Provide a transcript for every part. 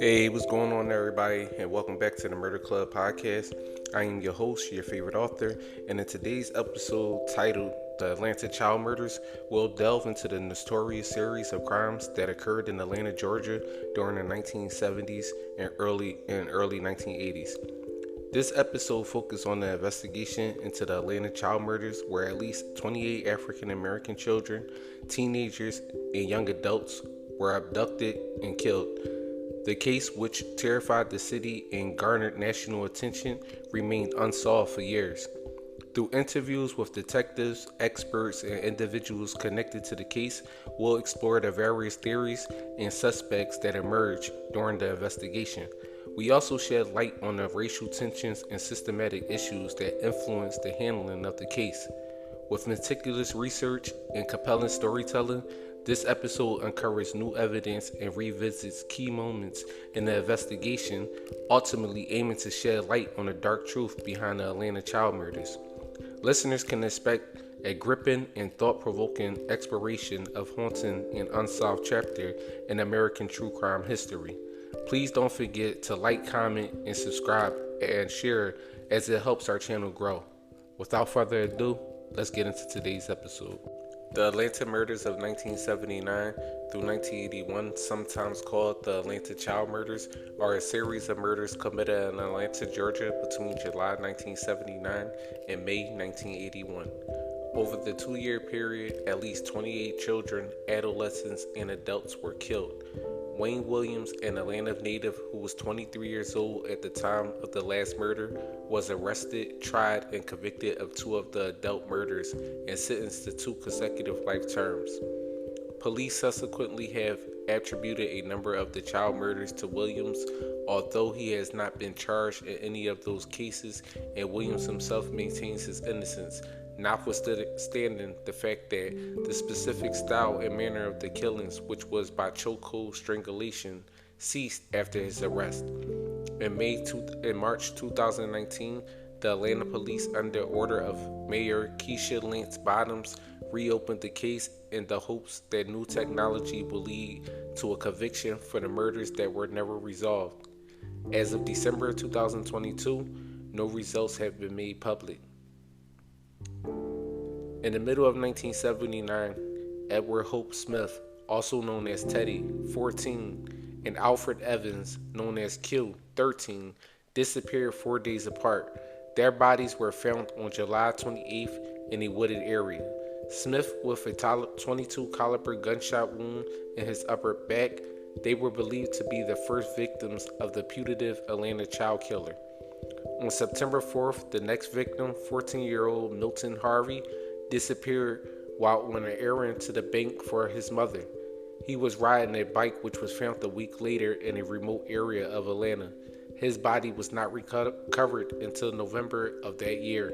Hey, what's going on, everybody, and welcome back to the Murder Club podcast. I am your host, your favorite author, and in today's episode titled The Atlanta Child Murders, we'll delve into the notorious series of crimes that occurred in Atlanta, Georgia during the 1970s and early 1980s. This episode focuses on the investigation into the Atlanta child murders, where at least 28 African American children, teenagers, and young adults were abducted and killed. The case, which terrified the city and garnered national attention, remained unsolved for years. Through interviews with detectives, experts, and individuals connected to the case, we'll explore the various theories and suspects that emerged during the investigation. We also shed light on the racial tensions and systematic issues that influenced the handling of the case. With meticulous research and compelling storytelling, this episode uncovers new evidence and revisits key moments in the investigation, ultimately aiming to shed light on the dark truth behind the Atlanta child murders. Listeners can expect a gripping and thought-provoking exploration of haunting and unsolved chapter in American true crime history. Please don't forget to like, comment, and subscribe and share as it helps our channel grow. Without further ado, let's get into today's episode. The Atlanta murders of 1979 through 1981, sometimes called the Atlanta child murders, are a series of murders committed in Atlanta, Georgia between July 1979 and May 1981. Over the 2-year period, at least 28 children, adolescents, and adults were killed. Wayne Williams, an Atlanta native who was 23 years old at the time of the last murder, was arrested, tried, and convicted of 2 of the adult murders and sentenced to 2 consecutive life terms. Police subsequently have attributed a number of the child murders to Williams, although he has not been charged in any of those cases, and Williams himself maintains his innocence, notwithstanding the fact that the specific style and manner of the killings, which was by chokehold strangulation, ceased after his arrest. In March 2019, the Atlanta police, under order of Mayor Keisha Lance Bottoms, reopened the case in the hopes that new technology will lead to a conviction for the murders that were never resolved. As of December 2022, no results have been made public. In the middle of 1979, Edward Hope Smith, also known as Teddy, 14, and Alfred Evans, known as Q, 13, disappeared 4 days apart. Their bodies were found on July 28th in a wooded area. Smith with a 22 caliber gunshot wound in his upper back. They were believed to be the first victims of the putative Atlanta child killer. On September 4th, the next victim, 14-year-old Milton Harvey, disappeared while on an errand to the bank for his mother. He was riding a bike which was found a week later in a remote area of Atlanta. His body was not recovered until November of that year.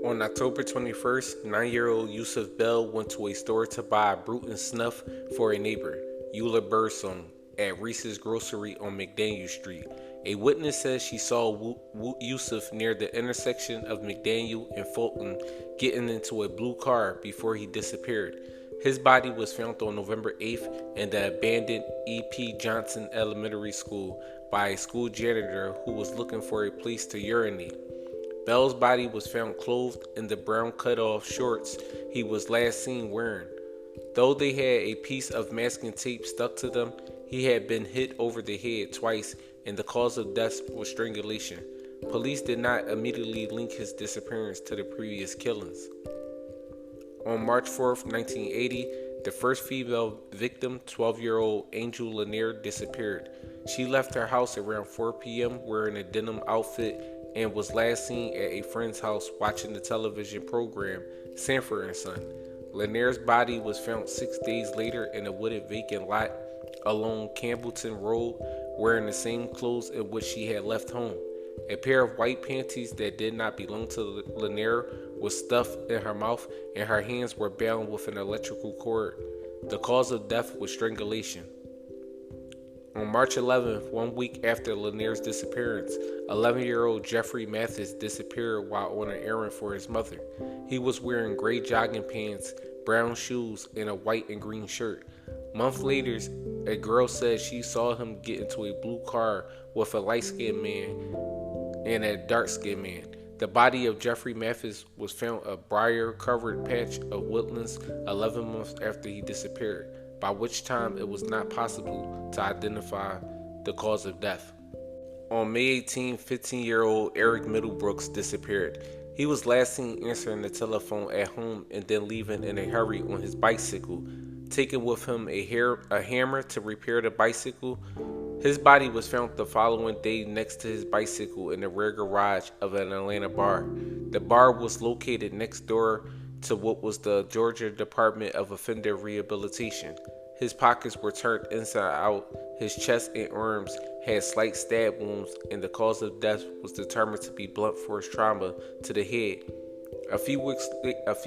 On October 21st, 9-year-old Yusuf Bell went to a store to buy a Bruton snuff for a neighbor, Eula Birdsong, at Reese's Grocery on McDaniel Street. A witness says she saw Yusuf near the intersection of McDaniel and Fulton getting into a blue car before he disappeared. His body was found on November 8th in the abandoned E.P. Johnson Elementary School by a school janitor who was looking for a place to urinate. Bell's body was found clothed in the brown cut-off shorts he was last seen wearing. Though they had a piece of masking tape stuck to them, he had been hit over the head twice, and the cause of death was strangulation. Police did not immediately link his disappearance to the previous killings. On March 4, 1980, the first female victim, 12-year-old Angel Lanier, disappeared. She left her house around 4 p.m. wearing a denim outfit and was last seen at a friend's house watching the television program Sanford and Son. Lanier's body was found 6 days later in a wooded vacant lot along Campbellton Road, wearing the same clothes in which she had left home. A pair of white panties that did not belong to Lanier was stuffed in her mouth, and her hands were bound with an electrical cord. The cause of death was strangulation. On March 11th, 1 week after Lanier's disappearance, 11-year-old Jeffrey Mathis disappeared while on an errand for his mother. He was wearing gray jogging pants, brown shoes, and a white and green shirt. Month later, a girl said she saw him get into a blue car with a light-skinned man and a dark-skinned man. The body of Jeffrey Mathis was found a briar-covered patch of woodlands 11 months after he disappeared, by which time it was not possible to identify the cause of death. On May 18, 15-year-old Eric Middlebrooks disappeared. He was last seen answering the telephone at home and then leaving in a hurry on his bicycle, taking with him a hammer to repair the bicycle. His body was found the following day next to his bicycle in the rear garage of an Atlanta bar. The bar was located next door to what was the Georgia Department of Offender Rehabilitation. His pockets were turned inside out, his chest and arms had slight stab wounds, and the cause of death was determined to be blunt force trauma to the head. A few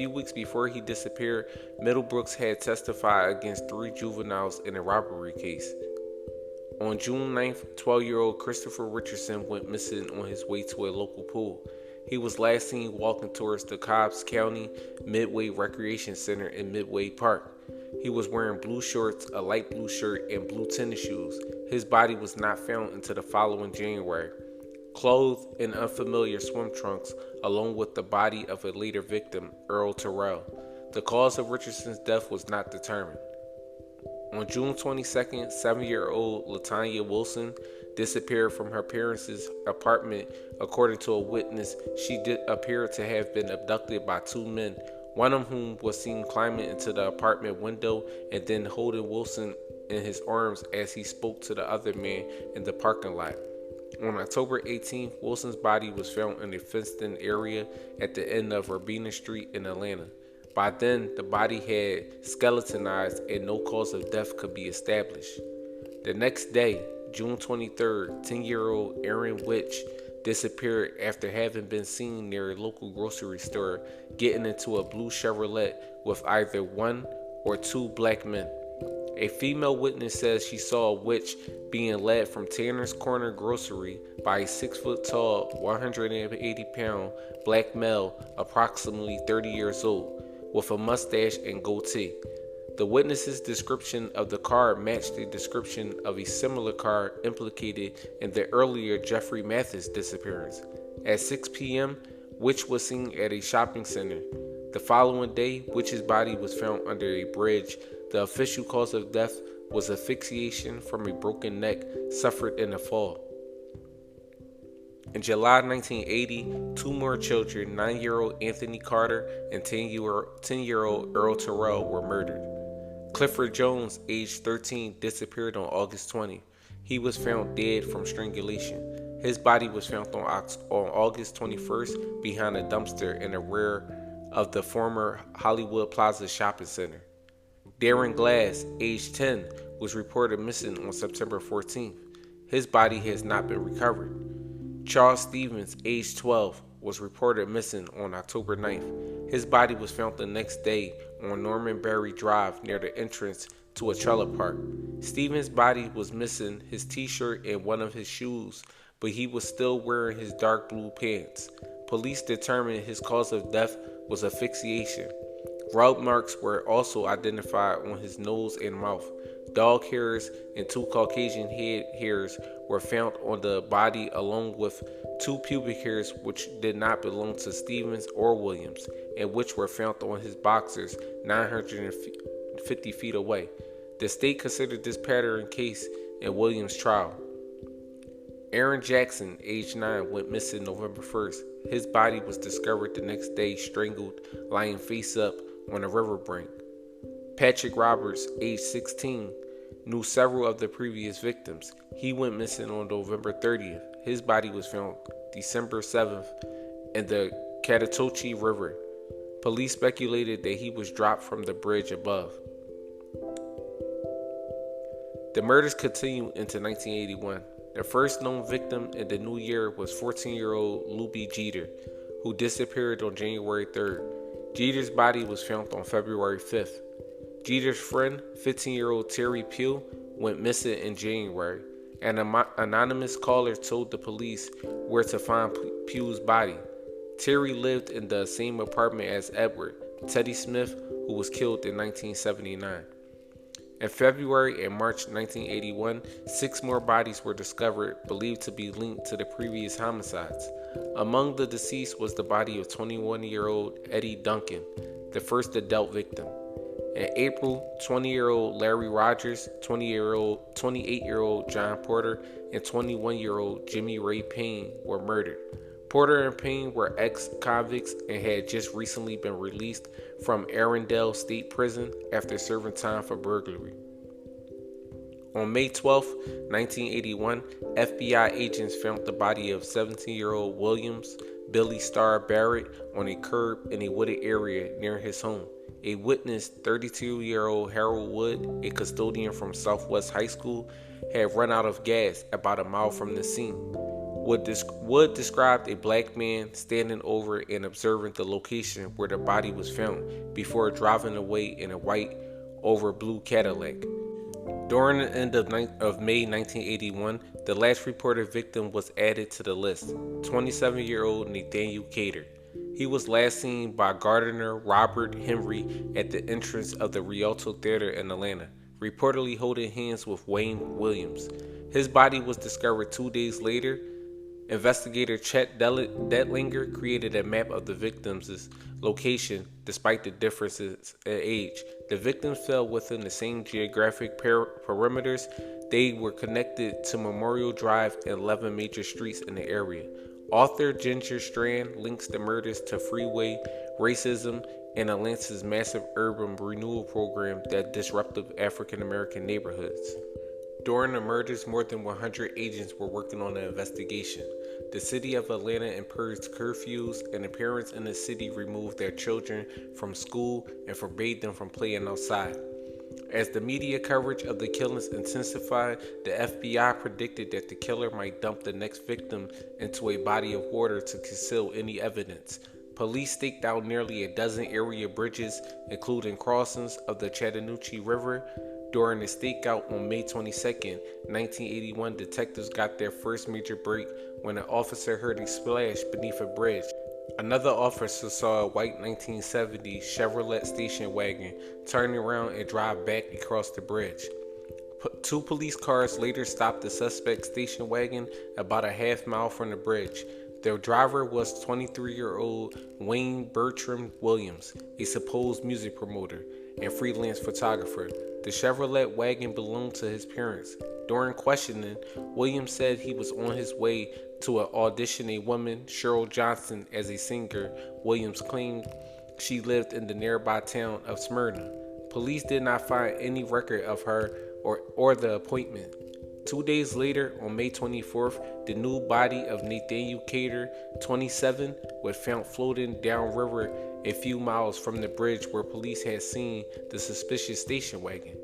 weeks before he disappeared, Middlebrooks had testified against 3 juveniles in a robbery case. On June 9th, 12-year-old Christopher Richardson went missing on his way to a local pool. He was last seen walking towards the Cobbs County Midway Recreation Center in Midway Park. He was wearing blue shorts, a light blue shirt, and blue tennis shoes. His body was not found until the following January, clothed in unfamiliar swim trunks, along with the body of a later victim, Earl Terrell. The cause of Richardson's death was not determined. On June 22nd, 7-year-old Latanya Wilson disappeared from her parents' apartment. According to a witness, she appeared to have been abducted by 2 men, one of whom was seen climbing into the apartment window and then holding Wilson in his arms as he spoke to the other man in the parking lot. On October 18th, Wilson's body was found in a fenced-in area at the end of Urbana Street in Atlanta. By then, the body had skeletonized and no cause of death could be established. The next day, June 23rd, 10-year-old Aaron Witch disappeared after having been seen near a local grocery store getting into a blue Chevrolet with either 1 or 2 black men. A female witness says she saw Witch being led from Tanner's Corner Grocery by a 6-foot-tall, 180-pound black male, approximately 30 years old, with a mustache and goatee. The witness's description of the car matched the description of a similar car implicated in the earlier Jeffrey Mathis disappearance. At 6 p.m., Witch was seen at a shopping center. The following day, Witch's body was found under a bridge. The official cause of death was asphyxiation from a broken neck suffered in a fall. In July 1980, 2 more children, 9-year-old Anthony Carter and 10-year-old Earl Terrell, were murdered. Clifford Jones, aged 13, disappeared on August 20. He was found dead from strangulation. His body was found on August 21st behind a dumpster in the rear of the former Hollywood Plaza shopping center. Darren Glass, aged 10, was reported missing on September 14th. His body has not been recovered. Charles Stevens, aged 12, was reported missing on October 9th. His body was found the next day on Norman Berry Drive near the entrance to a trailer park. Stevens' body was missing his t-shirt and one of his shoes, but he was still wearing his dark blue pants. Police determined his cause of death was asphyxiation. Rub marks were also identified on his nose and mouth. Dog hairs and 2 Caucasian head hairs were found on the body, along with 2 pubic hairs which did not belong to Stevens or Williams, and which were found on his boxers 950 feet away. The state considered this pattern case in Williams' trial. Aaron Jackson, age 9, went missing November 1st. His body was discovered the next day strangled, lying face up on a riverbank. Patrick Roberts, age 16, knew several of the previous victims. He went missing on November 30th. His body was found December 7th in the Chattahoochee River. Police speculated that he was dropped from the bridge above. The murders continued into 1981. The first known victim in the new year was 14-year-old Luby Jeter, who disappeared on January 3rd. Jeter's body was found on February 5th. Jeter's friend, 15-year-old Terry Pugh, went missing in January. An anonymous caller told the police where to find Pugh's body. Terry lived in the same apartment as Edward, Teddy Smith, who was killed in 1979. In February and March 1981, 6 more bodies were discovered, believed to be linked to the previous homicides. Among the deceased was the body of 21-year-old Eddie Duncan, the first adult victim. In April, 20-year-old Larry Rogers, 28-year-old John Porter, and 21-year-old Jimmy Ray Payne were murdered. Porter and Payne were ex-convicts and had just recently been released from Arundel State Prison after serving time for burglary. On May 12, 1981, FBI agents found the body of 17-year-old Williams Billy Starr Barrett on a curb in a wooded area near his home. A witness, 32-year-old Harold Wood, a custodian from Southwest High School, had run out of gas about a mile from the scene. Wood described a black man standing over and observing the location where the body was found before driving away in a white over blue Cadillac. During the end of May 1981, the last reported victim was added to the list, 27-year-old Nathaniel Cater. He was last seen by gardener Robert Henry at the entrance of the Rialto Theater in Atlanta, reportedly holding hands with Wayne Williams. His body was discovered 2 days later. Investigator Chet Detlinger created a map of the victims' location despite the differences in age. The victims fell within the same geographic perimeters. They were connected to Memorial Drive and 11 major streets in the area. Author Ginger Strand links the murders to freeway racism and Atlanta's massive urban renewal program that disrupted African American neighborhoods. During the murders, more than 100 agents were working on the investigation. The city of Atlanta imposed curfews, and parents in the city removed their children from school and forbade them from playing outside. As the media coverage of the killings intensified, the FBI predicted that the killer might dump the next victim into a body of water to conceal any evidence. Police staked out nearly a dozen area bridges, including crossings of the Chattahoochee River. During a stakeout on May 22, 1981, detectives got their first major break when an officer heard a splash beneath a bridge. Another officer saw a white 1970 Chevrolet station wagon turn around and drive back across the bridge. 2 police cars later stopped the suspect's station wagon about a half mile from the bridge. Their driver was 23-year-old Wayne Bertram Williams, a supposed music promoter and freelance photographer. The Chevrolet wagon belonged to his parents. During questioning, Williams said he was on his way to audition a woman, Cheryl Johnson, as a singer. Williams claimed she lived in the nearby town of Smyrna. Police did not find any record of her or the appointment. 2 days later, on May 24th, the new body of Nathaniel Cater, 27, was found floating downriver a few miles from the bridge where police had seen the suspicious station wagon.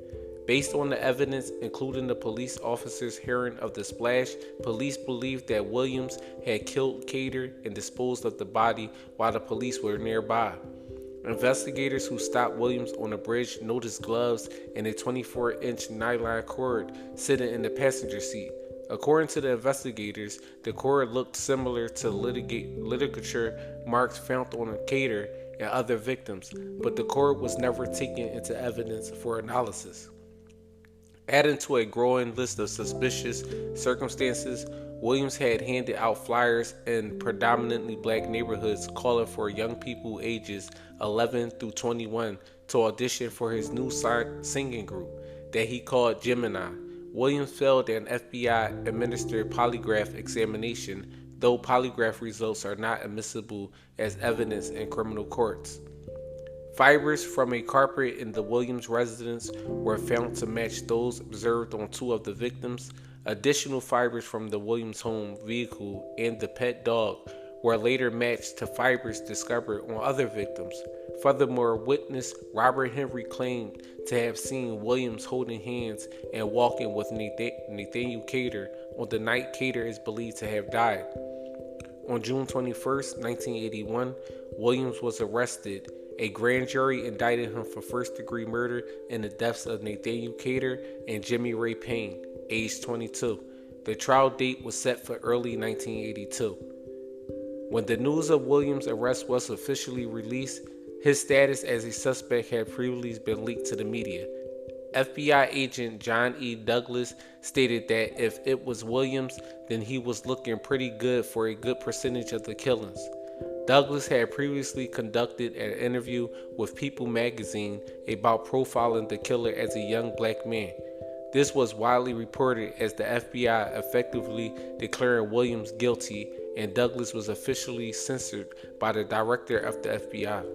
Based on the evidence, including the police officer's hearing of the splash, police believed that Williams had killed Cater and disposed of the body while the police were nearby. Investigators who stopped Williams on the bridge noticed gloves and a 24-inch nylon cord sitting in the passenger seat. According to the investigators, the cord looked similar to ligature marks found on Cater and other victims, but the cord was never taken into evidence for analysis. Adding to a growing list of suspicious circumstances, Williams had handed out flyers in predominantly black neighborhoods calling for young people ages 11 through 21 to audition for his new singing group that he called Gemini. Williams failed an FBI-administered polygraph examination, though polygraph results are not admissible as evidence in criminal courts. Fibers from a carpet in the Williams residence were found to match those observed on 2 of the victims. Additional fibers from the Williams home vehicle and the pet dog were later matched to fibers discovered on other victims. Furthermore, witness Robert Henry claimed to have seen Williams holding hands and walking with Nathaniel Cater on the night Cater is believed to have died. On June 21, 1981, Williams was arrested. A grand jury indicted him for first-degree murder in the deaths of Nathaniel Cater and Jimmy Ray Payne, aged 22. The trial date was set for early 1982. When the news of Williams' arrest was officially released, his status as a suspect had previously been leaked to the media. FBI agent John E. Douglas stated that if it was Williams, then he was looking pretty good for a good percentage of the killings. Douglas had previously conducted an interview with People magazine about profiling the killer as a young black man. This was widely reported as the FBI effectively declaring Williams guilty, and Douglas was officially censored by the director of the FBI.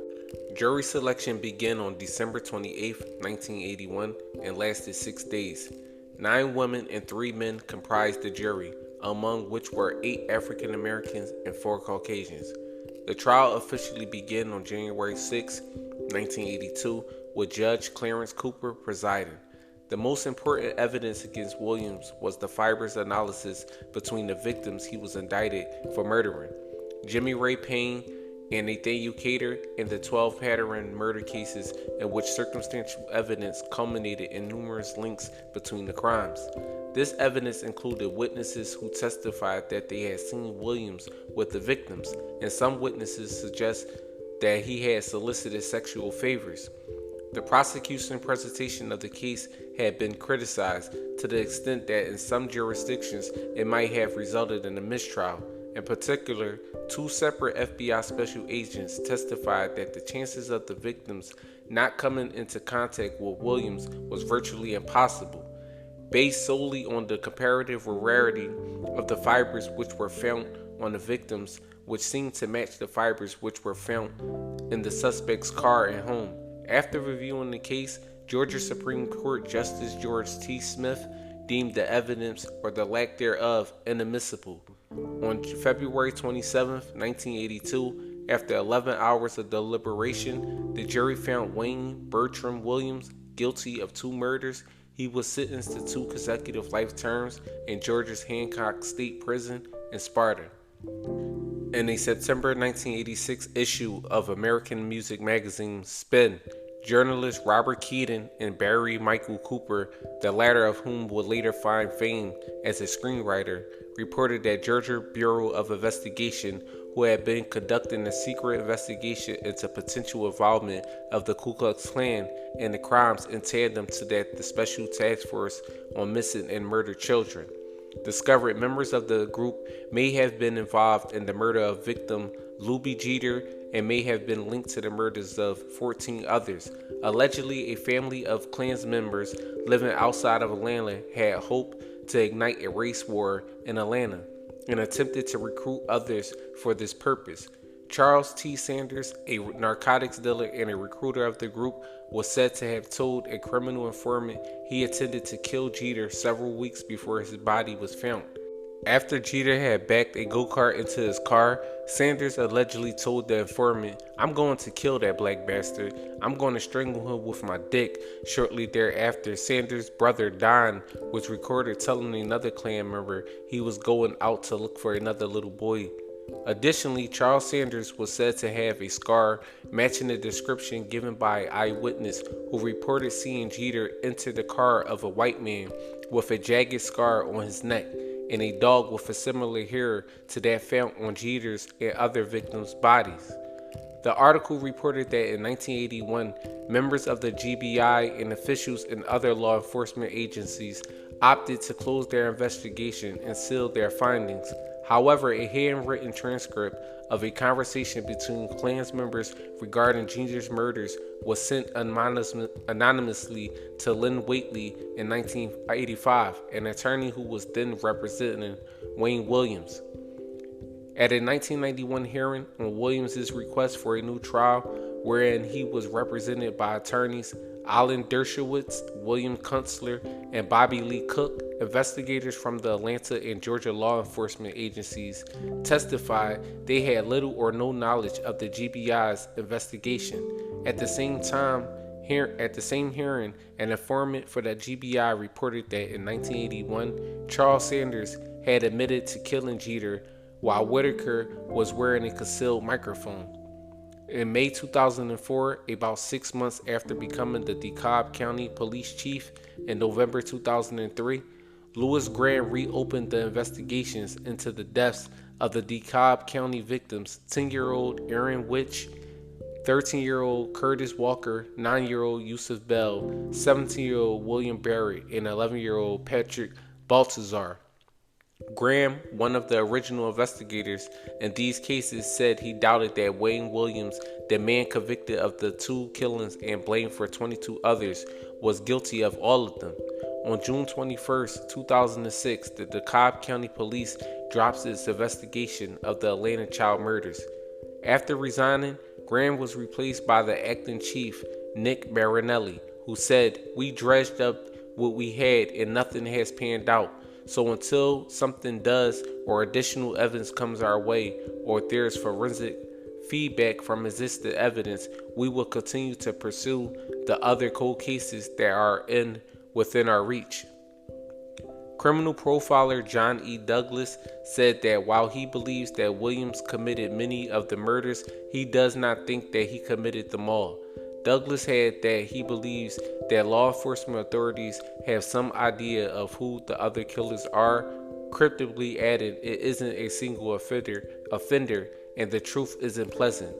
Jury selection began on December 28, 1981, and lasted 6 days. 9 women and 3 men comprised the jury, among which were 8 African Americans and 4 Caucasians. The trial officially began on January 6, 1982, with Judge Clarence Cooper presiding. The most important evidence against Williams was the fibers analysis between the victims he was indicted for murdering, Jimmy Ray Payne and Nathaniel Cater, in the 12 pattern murder cases in which circumstantial evidence culminated in numerous links between the crimes. This evidence included witnesses who testified that they had seen Williams with the victims, and some witnesses suggest that he had solicited sexual favors. The prosecution presentation of the case had been criticized to the extent that in some jurisdictions it might have resulted in a mistrial. In particular, 2 separate FBI special agents testified that the chances of the victims not coming into contact with Williams was virtually impossible, based solely on the comparative rarity of the fibers which were found on the victims, which seemed to match the fibers which were found in the suspect's car and home. After reviewing the case, Georgia Supreme Court Justice George T. Smith deemed the evidence, or the lack thereof, inadmissible. On February 27, 1982, after 11 hours of deliberation, the jury found Wayne Bertram Williams guilty of 2 murders. He was sentenced to 2 consecutive life terms in Georgia's Hancock State Prison in Sparta. In a September 1986 issue of American music magazine Spin, journalists Robert Keaton and Barry Michael Cooper, the latter of whom would later find fame as a screenwriter, reported that Georgia Bureau of Investigation, who had been conducting a secret investigation into potential involvement of the Ku Klux Klan in the crimes in tandem to that the Special Task Force on Missing and Murdered Children, discovered members of the group may have been involved in the murder of victim Luby Jeter and may have been linked to the murders of 14 others. Allegedly, a family of Klan members living outside of Atlanta had hoped to ignite a race war in Atlanta and attempted to recruit others for this purpose. Charles T. Sanders, a narcotics dealer and a recruiter of the group, was said to have told a criminal informant he intended to kill Jeter several weeks before his body was found. After Jeter had backed a go-kart into his car, Sanders allegedly told the informant, "I'm going to kill that black bastard. I'm going to strangle him with my dick." Shortly thereafter, Sanders' brother Don was recorded telling another Klan member he was going out to look for another little boy. Additionally, Charles Sanders was said to have a scar matching the description given by an eyewitness who reported seeing Jeter enter the car of a white man with a jagged scar on his neck and a dog with a similar hair to that found on Jeter's and other victims' bodies. The article reported that in 1981, members of the GBI and officials in other law enforcement agencies opted to close their investigation and seal their findings. However, a handwritten transcript of a conversation between Klan members regarding Jeter's murders was sent anonymously to Lynn Whately in 1985, an attorney who was then representing Wayne Williams. At a 1991 hearing on Williams' request for a new trial, wherein he was represented by attorneys Alan Dershowitz, William Kunstler, and Bobby Lee Cook, investigators from the Atlanta and Georgia law enforcement agencies testified they had little or no knowledge of the GBI's investigation. At the same hearing, an informant for the GBI reported that in 1981, Charles Sanders had admitted to killing Jeter while Whitaker was wearing a concealed microphone. In May 2004, about 6 months after becoming the DeKalb County Police Chief in November 2003, Louis Graham reopened the investigations into the deaths of the DeKalb County victims, 10-year-old Aaron Witch, 13-year-old Curtis Walker, 9-year-old Yusuf Bell, 17-year-old William Barrett, and 11-year-old Patrick Baltazar. Graham, one of the original investigators in these cases, said he doubted that Wayne Williams, the man convicted of the 2 killings and blamed for 22 others, was guilty of all of them. On June 21, 2006, the DeKalb County Police drops its investigation of the Atlanta child murders. After resigning, Graham was replaced by the acting chief, Nick Marinelli, who said, "We dredged up what we had and nothing has panned out. So until something does or additional evidence comes our way or there is forensic feedback from existing evidence, we will continue to pursue the other cold cases that are within our reach." Criminal profiler John E. Douglas said that while he believes that Williams committed many of the murders, he does not think that he committed them all. Douglas had that he believes that law enforcement authorities have some idea of who the other killers are, cryptically adding it isn't a single offender and the truth isn't pleasant.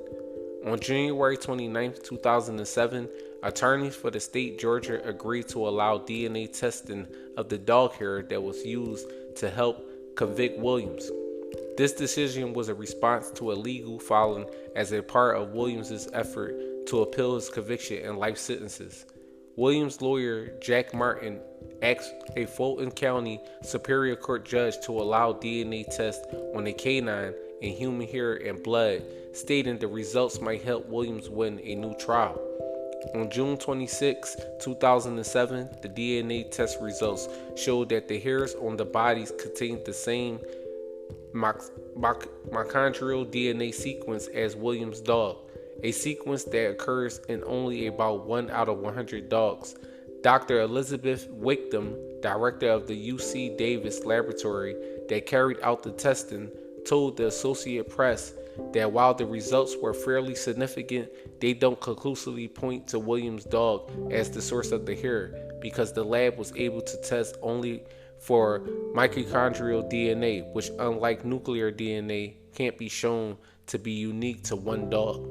On January 29, 2007, attorneys for the state Georgia agreed to allow DNA testing of the dog hair that was used to help convict Williams. This decision was a response to a legal filing as a part of Williams' effort to appeal his conviction and life sentences. Williams' lawyer, Jack Martin, asked a Fulton County Superior Court judge to allow DNA tests on a canine and human hair and blood, stating the results might help Williams win a new trial. On June 26, 2007, the DNA test results showed that the hairs on the bodies contained the same mitochondrial DNA sequence as Williams' dog, a sequence that occurs in only about 1 out of 100 dogs. Dr. Elizabeth Wickham, director of the UC Davis laboratory that carried out the testing, told the Associated Press that while the results were fairly significant, they don't conclusively point to Williams' dog as the source of the hair because the lab was able to test only for mitochondrial DNA, which, unlike nuclear DNA, can't be shown to be unique to one dog.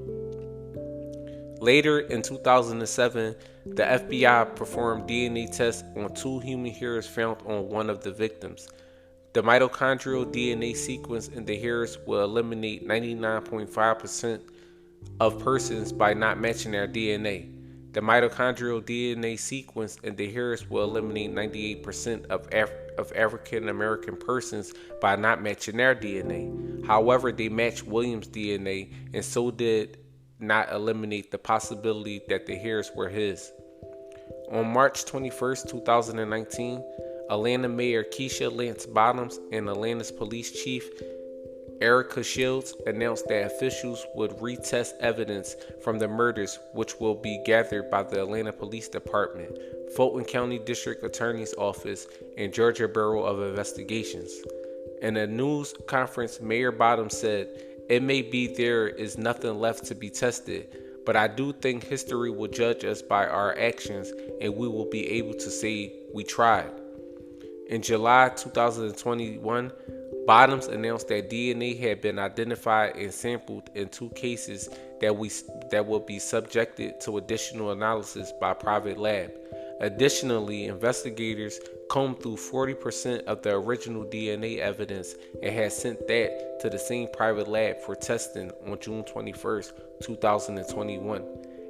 Later in 2007, the FBI performed DNA tests on 2 human hairs found on one of the victims. The mitochondrial DNA sequence in the hairs will eliminate 99.5% of persons by not matching their DNA. The mitochondrial DNA sequence in the hairs will eliminate 98% of African American persons by not matching their DNA. However, they match Williams' DNA and so did not eliminate the possibility that the hairs were his. On March 21, 2019, Atlanta Mayor Keisha Lance Bottoms and Atlanta's police chief Erica Shields announced that officials would retest evidence from the murders, which will be gathered by the Atlanta Police Department, Fulton County District Attorney's Office, and Georgia Bureau of Investigations. In a news conference, Mayor Bottoms said, "It may be there is nothing left to be tested, but I do think history will judge us by our actions and we will be able to say we tried." In July 2021, Bottoms announced that DNA had been identified and sampled in 2 cases that will be subjected to additional analysis by private lab. Additionally, investigators combed through 40% of the original DNA evidence and had sent that to the same private lab for testing on June 21, 2021.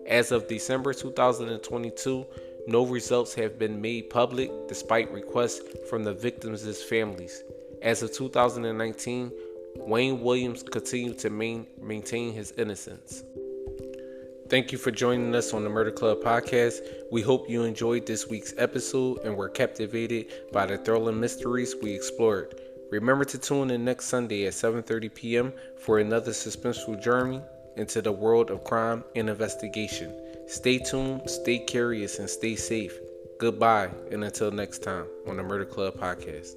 As of December 2022, no results have been made public despite requests from the victims' families. As of 2019, Wayne Williams continued to maintain his innocence. Thank you for joining us on the Murder Club podcast. We hope you enjoyed this week's episode and were captivated by the thrilling mysteries we explored. Remember to tune in next Sunday at 7:30 p.m. for another suspenseful journey into the world of crime and investigation. Stay tuned, stay curious, and stay safe. Goodbye, and until next time on the Murder Club podcast.